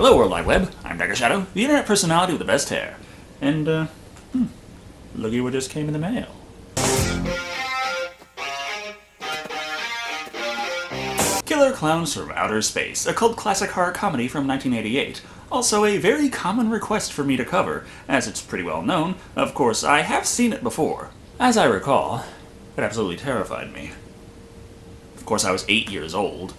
Hello, World Wide Web. I'm Dr. Shado, the internet personality with the best hair. And, looky what just came in the mail. Killer Klowns from Outer Space, a cult classic horror comedy from 1988. Also a very common request for me to cover, as it's pretty well known. Of course, I have seen it before. As I recall, it absolutely terrified me. Of course, I was 8 years old.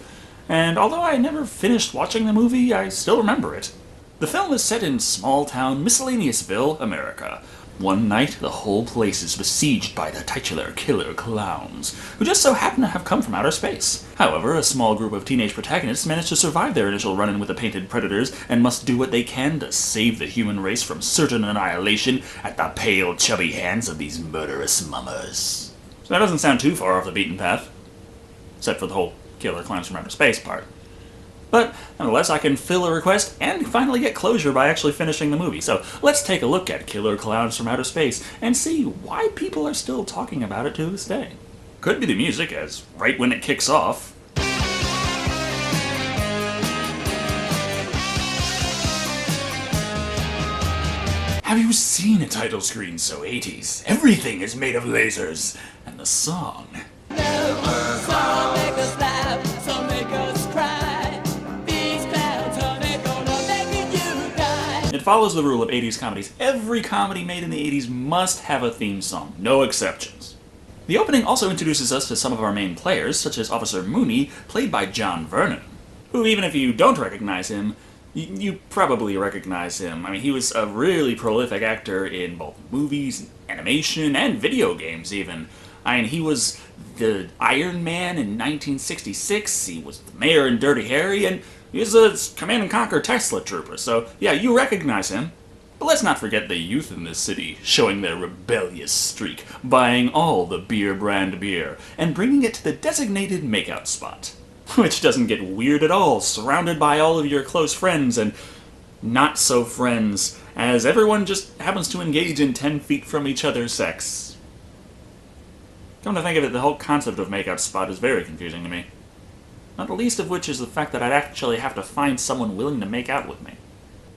And although I never finished watching the movie, I still remember it. The film is set in small-town Miscellaneousville, America. One night, the whole place is besieged by the titular Killer Klowns, who just so happen to have come from outer space. However, a small group of teenage protagonists manage to survive their initial run-in with the painted predators and must do what they can to save the human race from certain annihilation at the pale, chubby hands of these murderous mummers. So that doesn't sound too far off the beaten path. Except for the whole Killer Klowns from Outer Space part. But, nonetheless, I can fill a request and finally get closure by actually finishing the movie. So, let's take a look at Killer Klowns from Outer Space and see why people are still talking about it to this day. Could be the music, as right when it kicks off. Have you seen a title screen so 80s? Everything is made of lasers. And the song... It follows the rule of 80s comedies. Every comedy made in the 80s must have a theme song, no exceptions. The opening also introduces us to some of our main players, such as Officer Mooney, played by John Vernon, who, even if you don't recognize him, you probably recognize him. I mean, he was a really prolific actor in both movies, animation, and video games, even. I mean, he was the Iron Man in 1966, he was the mayor in Dirty Harry, and he was a Command & Conquer Tesla trooper, so yeah, you recognize him. But let's not forget the youth in this city, showing their rebellious streak, buying all the beer brand beer, and bringing it to the designated makeout spot. Which doesn't get weird at all, surrounded by all of your close friends and not-so-friends, as everyone just happens to engage in 10 feet from each other's sex. Come to think of it, the whole concept of makeout spot is very confusing to me. Not the least of which is the fact that I'd actually have to find someone willing to make out with me.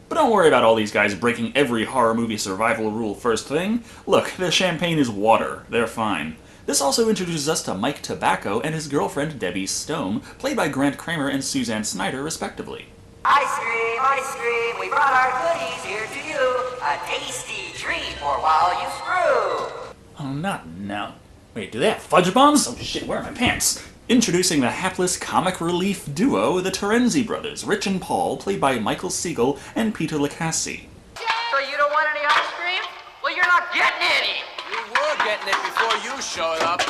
But don't worry about all these guys breaking every horror movie survival rule first thing. Look, their champagne is water. They're fine. This also introduces us to Mike Tobacco and his girlfriend Debbie Stone, played by Grant Kramer and Suzanne Snyder, respectively. Ice cream, we brought our goodies here to you. A tasty treat for while you screw. Oh, not now. Wait, do they have fudge bombs? Oh shit, where are my pants? Introducing the hapless comic relief duo, the Terenzi brothers, Rich and Paul, played by Michael Siegel and Peter Licassi. So you don't want any ice cream? Well, you're not getting any. We were getting it before you showed up.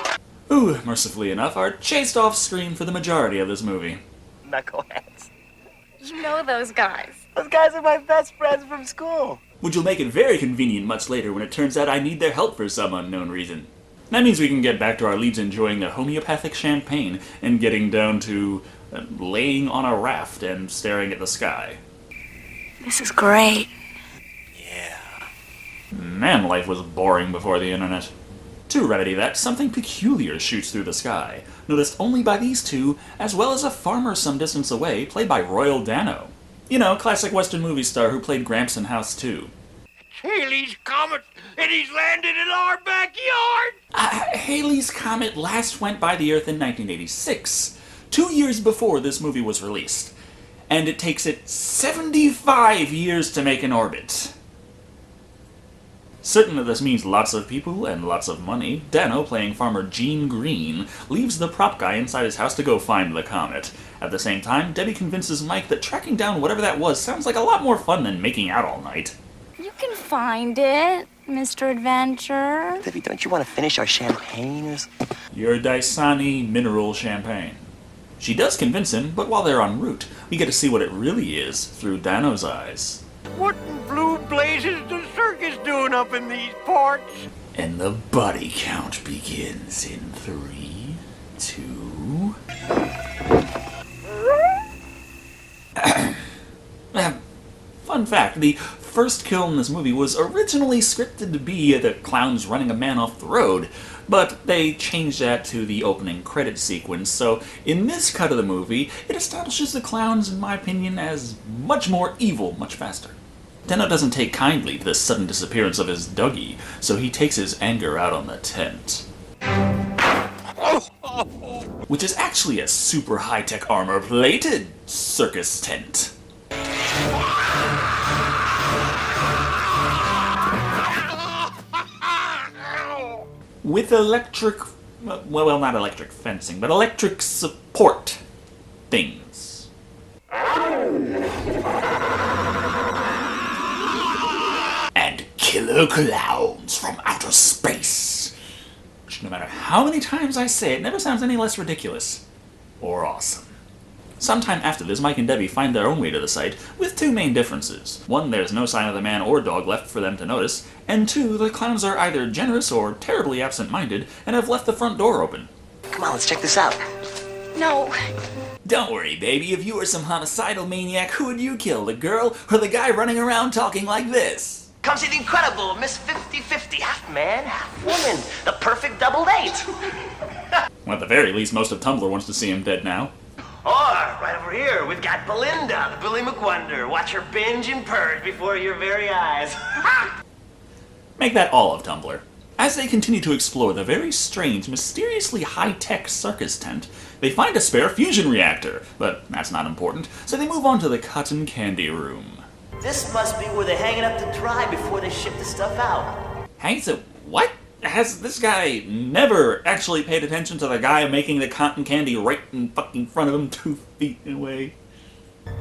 Who, mercifully enough, are chased off screen for the majority of this movie. Knuckleheads. You know those guys. Those guys are my best friends from school. Which will make it very convenient much later when it turns out I need their help for some unknown reason. That means we can get back to our leads enjoying their homeopathic champagne and getting down to laying on a raft and staring at the sky. This is great. Yeah. Man, life was boring before the internet. To remedy that, something peculiar shoots through the sky, noticed only by these two, as well as a farmer some distance away, played by Royal Dano. You know, classic Western movie star who played Gramps in House 2. Haley's Comet, and he's landed in our backyard! Haley's Comet last went by the Earth in 1986, 2 years before this movie was released. And it takes it 75 years to make an orbit. Certain that this means lots of people and lots of money, Dano, playing farmer Gene Green, leaves the prop guy inside his house to go find the comet. At the same time, Debbie convinces Mike that tracking down whatever that was sounds like a lot more fun than making out all night. You can find it, Mr. Adventure. Debbie, don't you want to finish our champagne or something? Your Dasani mineral champagne. She does convince him, but while they're en route, we get to see what it really is through Dano's eyes. What in blue blazes the circus doing up in these parts? And the body count begins in 3, 2... Fun fact, the first kill in this movie was originally scripted to be the clowns running a man off the road, but they changed that to the opening credit sequence, so in this cut of the movie, it establishes the clowns, in my opinion, as much more evil, much faster. Tenno doesn't take kindly to the sudden disappearance of his Dougie, so he takes his anger out on the tent. Which is actually a super high-tech armor-plated circus tent. With electric, well, not electric fencing, but electric support things. And killer clowns from outer space. Which, no matter how many times I say it, never sounds any less ridiculous or awesome. Sometime after this, Mike and Debbie find their own way to the site, with two main differences. One, there's no sign of the man or dog left for them to notice, and two, the clowns are either generous or terribly absent-minded, and have left the front door open. Come on, let's check this out. No. Don't worry, baby, if you were some homicidal maniac, who would you kill, the girl or the guy running around talking like this? Come see the incredible Miss 50-50, half man, half woman. The perfect double date. Well, at the very least, most of Tumblr wants to see him dead now. Or, right over here, we've got Belinda, the Billy McWonder. Watch her binge and purge before your very eyes. Make that all of Tumblr. As they continue to explore the very strange, mysteriously high-tech circus tent, they find a spare fusion reactor, but that's not important, so they move on to the cotton candy room. This must be where they hang it up to dry before they ship the stuff out. Hangs it? What? Has this guy never actually paid attention to the guy making the cotton candy right in fucking front of him 2 feet away?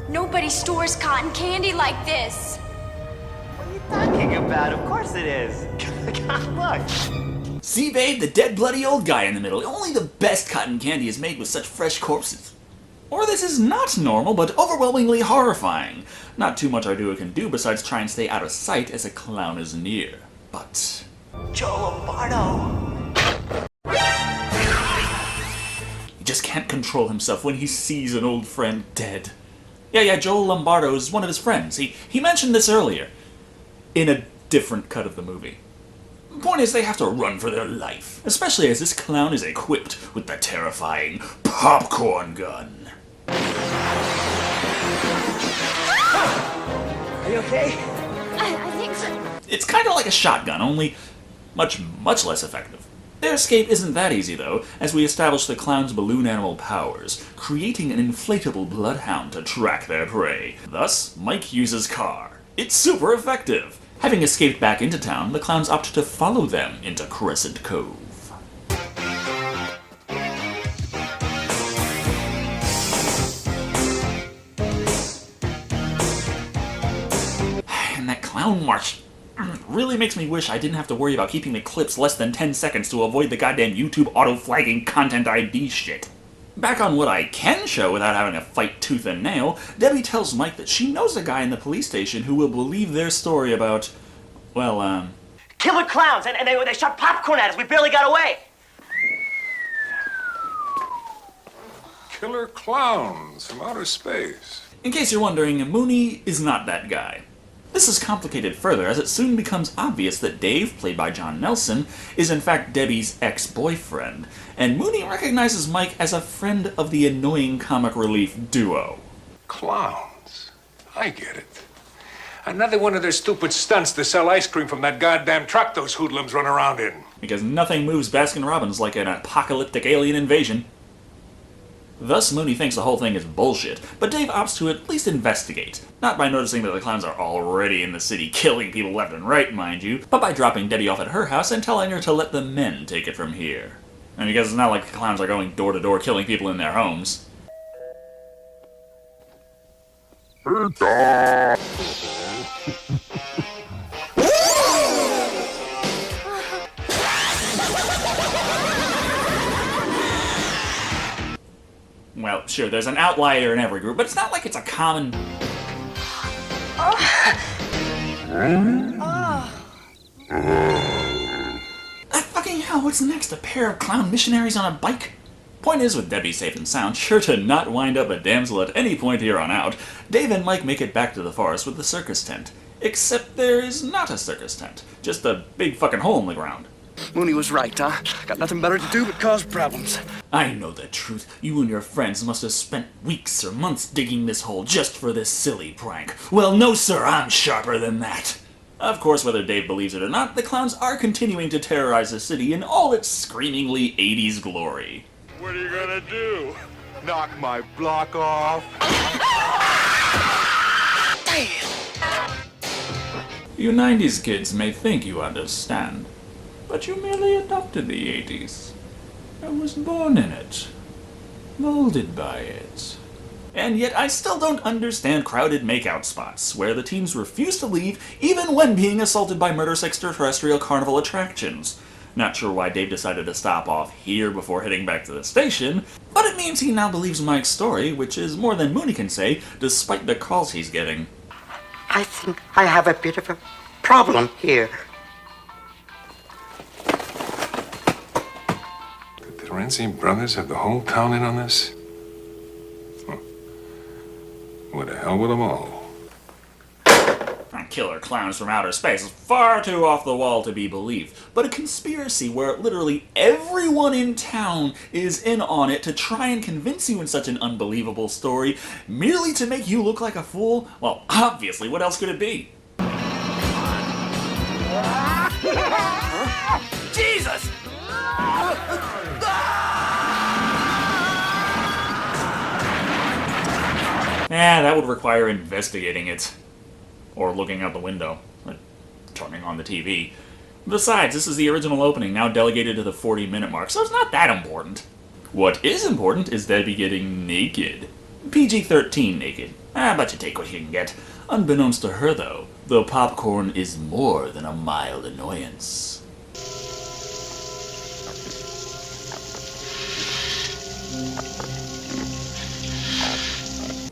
Nobody stores cotton candy like this. What are you talking about? Of course it is. Look. See, babe, the dead bloody old guy in the middle. Only the best cotton candy is made with such fresh corpses. Or this is not normal, but overwhelmingly horrifying. Not too much Ardua can do besides try and stay out of sight as a clown is near. But Joe Lombardo. he just can't control himself when he sees an old friend dead. Yeah, Joel Lombardo is one of his friends. He mentioned this earlier, in a different cut of the movie. The point is, they have to run for their life, especially as this clown is equipped with the terrifying popcorn gun. Are you okay? I think so. It's kind of like a shotgun, only much less effective. Their escape isn't that easy, though, as we establish the clown's balloon animal powers, creating an inflatable bloodhound to track their prey. Thus, Mike uses car. It's super effective. Having escaped back into town, the clowns opt to follow them into Crescent Cove. And that clown march really makes me wish I didn't have to worry about keeping the clips less than 10 seconds to avoid the goddamn YouTube auto-flagging content ID shit. Back on what I can show without having to fight tooth and nail, Debbie tells Mike that she knows a guy in the police station who will believe their story about, well, Killer clowns, and they shot popcorn at us. We barely got away. Killer clowns from outer space. In case you're wondering, Mooney is not that guy. This is complicated further as it soon becomes obvious that Dave, played by John Nelson, is in fact Debbie's ex-boyfriend, and Mooney recognizes Mike as a friend of the annoying comic relief duo. Clowns. I get it. Another one of their stupid stunts to sell ice cream from that goddamn truck those hoodlums run around in. Because nothing moves Baskin-Robbins like an apocalyptic alien invasion. Thus, Mooney thinks the whole thing is bullshit, but Dave opts to at least investigate. Not by noticing that the clowns are already in the city killing people left and right, mind you, but by dropping Debbie off at her house and telling her to let the men take it from here. And because it's not like the clowns are going door to door killing people in their homes. Well, sure, there's an outlier in every group, but it's not like it's a common... Fucking hell, what's next? A pair of clown missionaries on a bike? Point is, with Debbie safe and sound, sure to not wind up a damsel at any point here on out, Dave and Mike make it back to the forest with the circus tent. Except there is not a circus tent, just a big fucking hole in the ground. Mooney was right, huh? Got nothing better to do but cause problems. I know the truth. You and your friends must have spent weeks or months digging this hole just for this silly prank. Well, no sir, I'm sharper than that. Of course, whether Dave believes it or not, the clowns are continuing to terrorize the city in all its screamingly 80s glory. What are you gonna do? Knock my block off. You 90s kids may think you understand, but you merely adopted the 80s. I was born in it, molded by it. And yet I still don't understand crowded makeout spots, where the teens refuse to leave even when being assaulted by murderous extraterrestrial carnival attractions. Not sure why Dave decided to stop off here before heading back to the station, but it means he now believes Mike's story, which is more than Mooney can say, despite the calls he's getting. I think I have a bit of a problem here. Did the Terenzi brothers have the whole town in on this? What the hell with them all? Killer clowns from outer space is far too off the wall to be believed, but a conspiracy where literally everyone in town is in on it to try and convince you in such an unbelievable story, merely to make you look like a fool? Well, obviously, what else could it be? Jesus! That would require investigating it. Or looking out the window. Or turning on the TV. Besides, this is the original opening, now delegated to the 40-minute mark, so it's not that important. What is important is Debbie getting naked. PG-13 naked. But you take what you can get. Unbeknownst to her, though, the popcorn is more than a mild annoyance.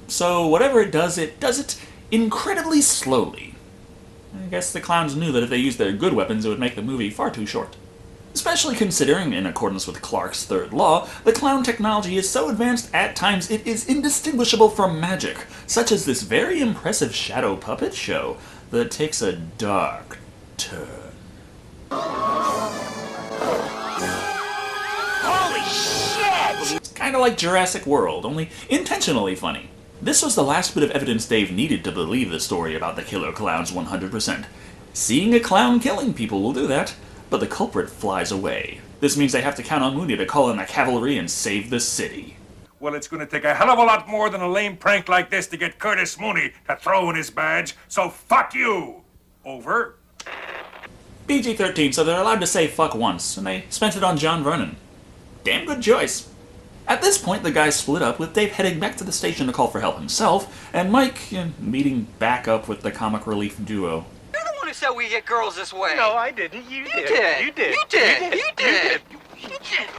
So whatever it does it incredibly slowly. I guess the clowns knew that if they used their good weapons, it would make the movie far too short. Especially considering, in accordance with Clark's third law, the clown technology is so advanced at times it is indistinguishable from magic, such as this very impressive Shado puppet show that takes a dark turn. Holy shit! It's kinda like Jurassic World, only intentionally funny. This was the last bit of evidence Dave needed to believe the story about the killer clowns 100%. Seeing a clown killing people will do that, but the culprit flies away. This means they have to count on Mooney to call in the cavalry and save the city. Well, it's gonna take a hell of a lot more than a lame prank like this to get Curtis Mooney to throw in his badge, so fuck you! Over. PG-13, so they're allowed to say fuck once, and they spent it on John Vernon. Damn good choice. At this point, the guys split up, with Dave heading back to the station to call for help himself, and Mike meeting back up with the comic relief duo. You're the one who said we get girls this way. No, I didn't. You did. did. You did. You did. You did.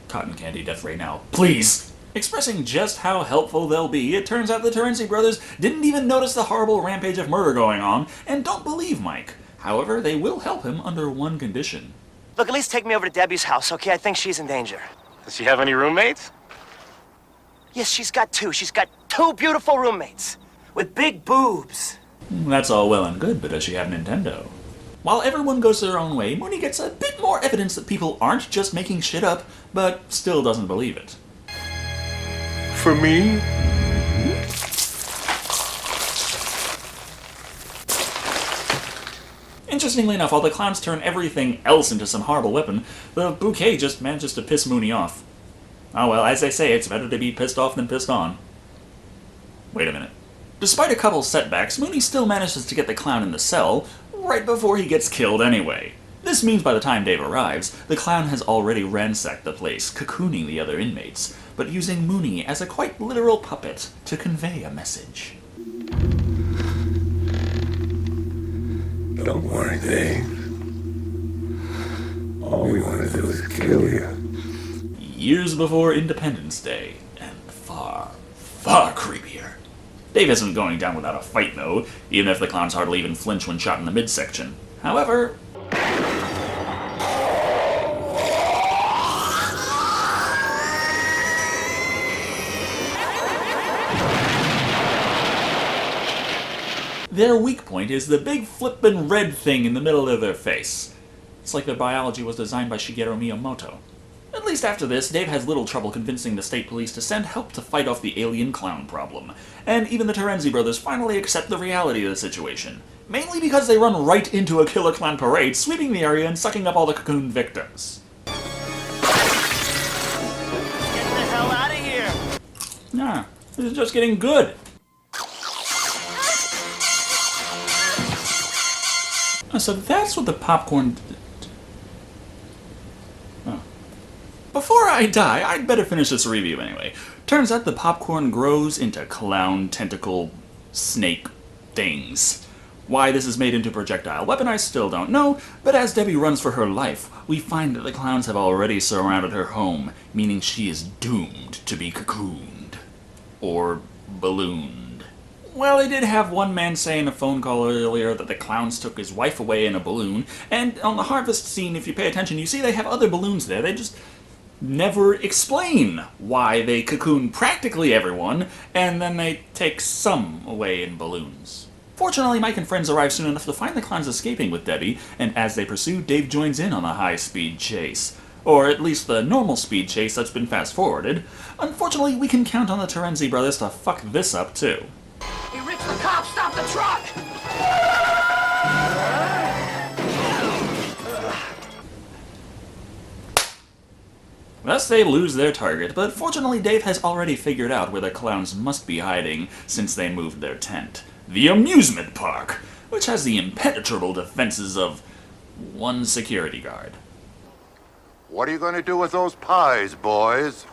Cotton candy death ray now, please! Expressing just how helpful they'll be, it turns out the Terenzi brothers didn't even notice the horrible rampage of murder going on, and don't believe Mike. However, they will help him under one condition. Look, at least take me over to Debbie's house, okay? I think she's in danger. Does she have any roommates? Yes, she's got two. She's got two beautiful roommates with big boobs. That's all well and good, but does she have Nintendo? While everyone goes their own way, Mooney gets a bit more evidence that people aren't just making shit up, but still doesn't believe it. For me? Interestingly enough, while the clowns turn everything else into some horrible weapon, the bouquet just manages to piss Mooney off. Oh well, as they say, it's better to be pissed off than pissed on. Wait a minute. Despite a couple setbacks, Mooney still manages to get the clown in the cell, right before he gets killed anyway. This means by the time Dave arrives, the clown has already ransacked the place, cocooning the other inmates, but using Mooney as a quite literal puppet to convey a message. Don't worry, Dave. All we want to do is kill you. Years before Independence Day, and far, far creepier. Dave isn't going down without a fight, though, even if the clowns hardly even flinch when shot in the midsection. However... Their weak point is the big flippin' red thing in the middle of their face. It's like their biology was designed by Shigeru Miyamoto. At least after this, Dave has little trouble convincing the state police to send help to fight off the alien clown problem. And even the Terenzi brothers finally accept the reality of the situation. Mainly because they run right into a killer clown parade, sweeping the area and sucking up all the cocoon victims. Get the hell out of here! Nah, this is just getting good. So that's what the popcorn... Oh. Before I die, I'd better finish this review anyway. Turns out the popcorn grows into clown tentacle snake things. Why this is made into a projectile weapon I still don't know, but as Debbie runs for her life, we find that the clowns have already surrounded her home, meaning she is doomed to be cocooned. Or ballooned. Well, they did have one man say in a phone call earlier that the clowns took his wife away in a balloon, and on the harvest scene, if you pay attention, you see they have other balloons there. They just never explain why they cocoon practically everyone, and then they take some away in balloons. Fortunately, Mike and friends arrive soon enough to find the clowns escaping with Debbie, and as they pursue, Dave joins in on the high-speed chase. Or at least the normal speed chase that's been fast-forwarded. Unfortunately, we can count on the Terenzi brothers to fuck this up, too. Hey, Rich, the cops! Stop the truck! Thus they lose their target, but fortunately Dave has already figured out where the clowns must be hiding since they moved their tent. The amusement park, which has the impenetrable defenses of one security guard. What are you going to do with those pies, boys?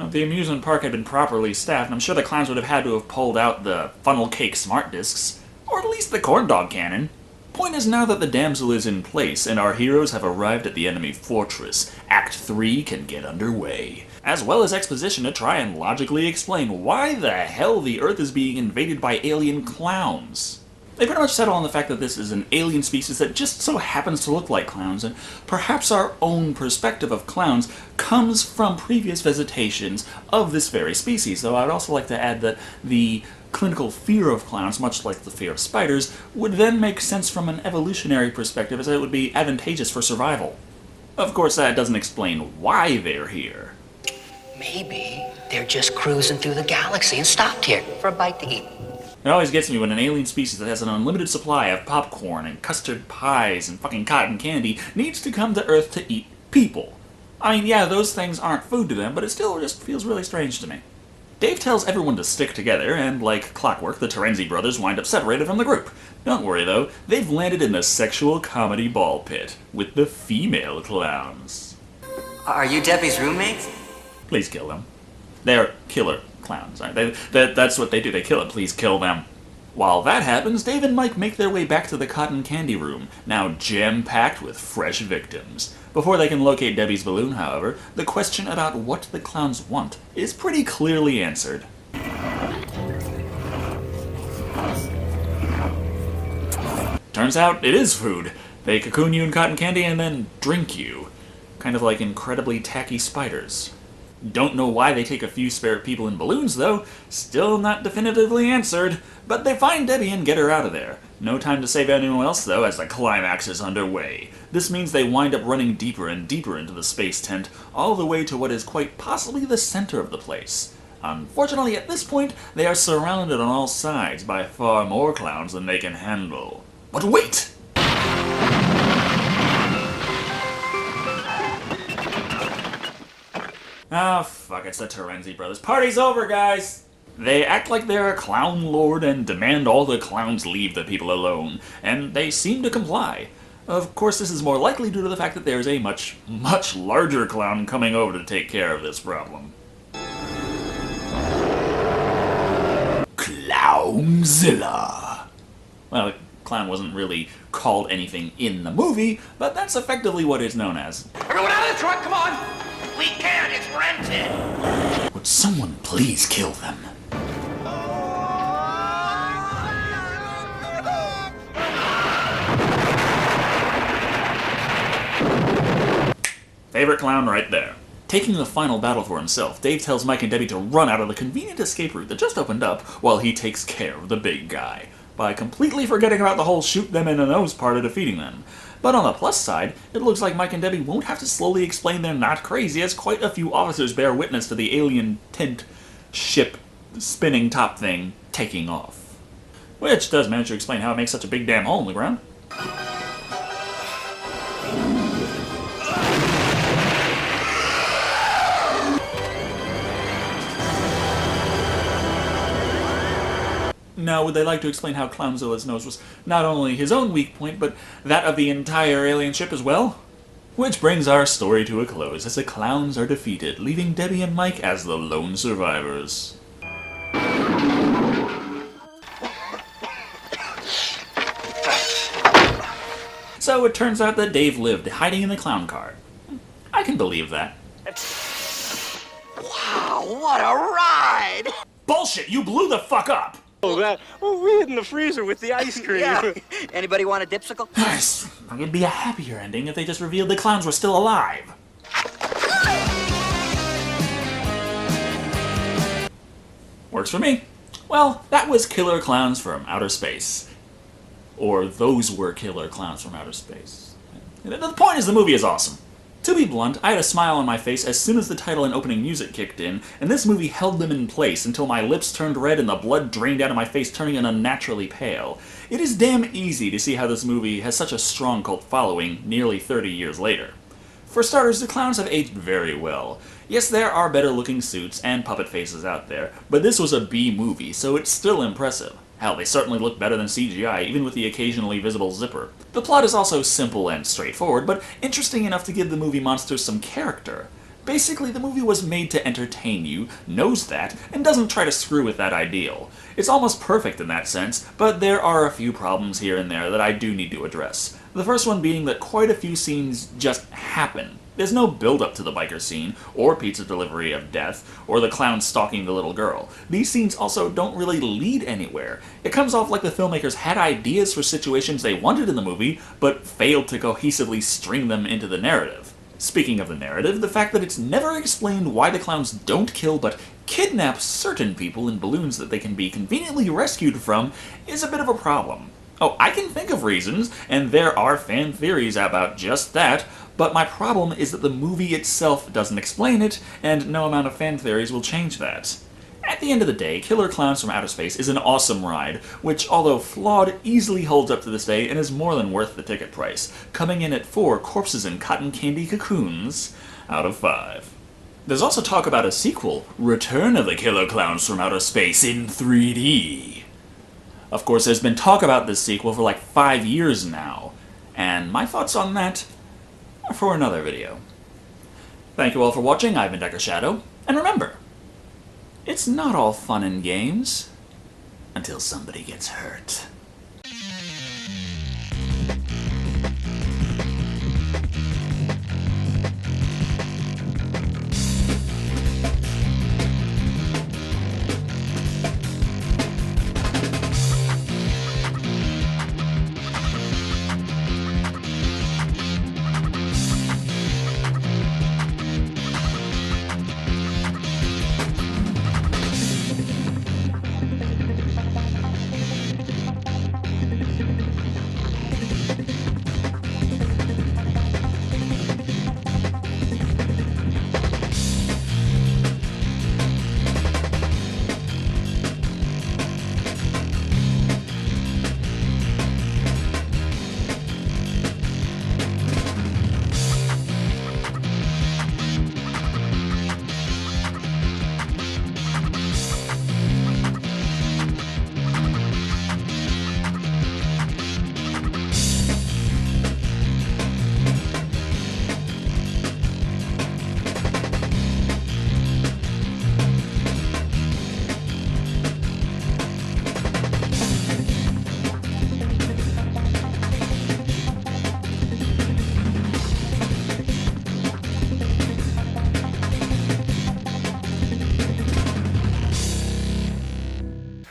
If the amusement park had been properly staffed, I'm sure the clowns would have had to have pulled out the funnel cake smart discs, or at least the corn dog cannon. Point is, now that the damsel is in place and our heroes have arrived at the enemy fortress, Act 3 can get underway, as well as exposition to try and logically explain why the hell the Earth is being invaded by alien clowns. They pretty much settle on the fact that this is an alien species that just so happens to look like clowns, and perhaps our own perspective of clowns comes from previous visitations of this very species, though I'd also like to add that the clinical fear of clowns, much like the fear of spiders, would then make sense from an evolutionary perspective, as it would be advantageous for survival. Of course, that doesn't explain why they're here. Maybe they're just cruising through the galaxy and stopped here for a bite to eat. It always gets me when an alien species that has an unlimited supply of popcorn and custard pies and fucking cotton candy needs to come to Earth to eat people. I mean, yeah, those things aren't food to them, but it still just feels really strange to me. Dave tells everyone to stick together, and like clockwork, the Terenzi brothers wind up separated from the group. Don't worry though, they've landed in the sexual comedy ball pit with the female clowns. Are you Debbie's roommates? Please kill them. They're killer clowns. That's what they do. They kill it. Please kill them. While that happens, Dave and Mike make their way back to the cotton candy room, now jam-packed with fresh victims. Before they can locate Debbie's balloon, however, the question about what the clowns want is pretty clearly answered. Turns out it is food. They cocoon you in cotton candy and then drink you. Kind of like incredibly tacky spiders. Don't know why they take a few spare people in balloons, though. Still not definitively answered. But they find Debbie and get her out of there. No time to save anyone else, though, as the climax is underway. This means they wind up running deeper and deeper into the space tent, all the way to what is quite possibly the center of the place. Unfortunately, at this point, they are surrounded on all sides by far more clowns than they can handle. But wait! Ah, fuck, it's the Terenzi brothers. Party's over, guys! They act like they're a clown lord and demand all the clowns leave the people alone, and they seem to comply. Of course, this is more likely due to the fact that there's a much, much larger clown coming over to take care of this problem. Clownzilla! Well, clown wasn't really called anything in the movie, but that's effectively what it's known as. Everyone out of the truck, come on! We can't, it's rented! Would someone please kill them? Favorite clown right there. Taking the final battle for himself, Dave tells Mike and Debbie to run out of the convenient escape route that just opened up while he takes care of the big guy, by completely forgetting about the whole shoot them in the nose part of defeating them. But on the plus side, it looks like Mike and Debbie won't have to slowly explain they're not crazy, as quite a few officers bear witness to the alien tent ship spinning top thing taking off. Which does manage to explain how it makes such a big damn hole in the ground. Now, would they like to explain how Clownzilla's nose was not only his own weak point, but that of the entire alien ship as well? Which brings our story to a close as the clowns are defeated, leaving Debbie and Mike as the lone survivors. So it turns out that Dave lived hiding in the clown car. I can believe that. Wow, what a ride! Bullshit! You blew the fuck up! We hid in the freezer with the ice cream. Yeah. Anybody want a dipsicle? Nice. It'd be a happier ending if they just revealed the clowns were still alive. Works for me. Well, that was Killer Clowns from Outer Space. Or those were Killer Clowns from Outer Space. The point is the movie is awesome. To be blunt, I had a smile on my face as soon as the title and opening music kicked in, and this movie held them in place until my lips turned red and the blood drained out of my face, turning it unnaturally pale. It is damn easy to see how this movie has such a strong cult following nearly 30 years later. For starters, the clowns have aged very well. Yes, there are better looking suits and puppet faces out there, but this was a B movie, so it's still impressive. Hell, they certainly look better than CGI, even with the occasionally visible zipper. The plot is also simple and straightforward, but interesting enough to give the movie monsters some character. Basically, the movie was made to entertain you, knows that, and doesn't try to screw with that ideal. It's almost perfect in that sense, but there are a few problems here and there that I do need to address. The first one being that quite a few scenes just happen. There's no build-up to the biker scene, or pizza delivery of death, or the clown stalking the little girl. These scenes also don't really lead anywhere. It comes off like the filmmakers had ideas for situations they wanted in the movie, but failed to cohesively string them into the narrative. Speaking of the narrative, the fact that it's never explained why the clowns don't kill but kidnap certain people in balloons that they can be conveniently rescued from is a bit of a problem. Oh, I can think of reasons, and there are fan theories about just that, but my problem is that the movie itself doesn't explain it, and no amount of fan theories will change that. At the end of the day, Killer Clowns from Outer Space is an awesome ride, which, although flawed, easily holds up to this day and is more than worth the ticket price, coming in at 4 corpses and cotton candy cocoons out of 5. There's also talk about a sequel, Return of the Killer Clowns from Outer Space in 3D. Of course, there's been talk about this sequel for like 5 years now, and my thoughts on that are for another video. Thank you all for watching. I've been Dr. Shado, and remember, it's not all fun and games until somebody gets hurt.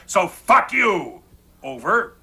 So fuck you! Over.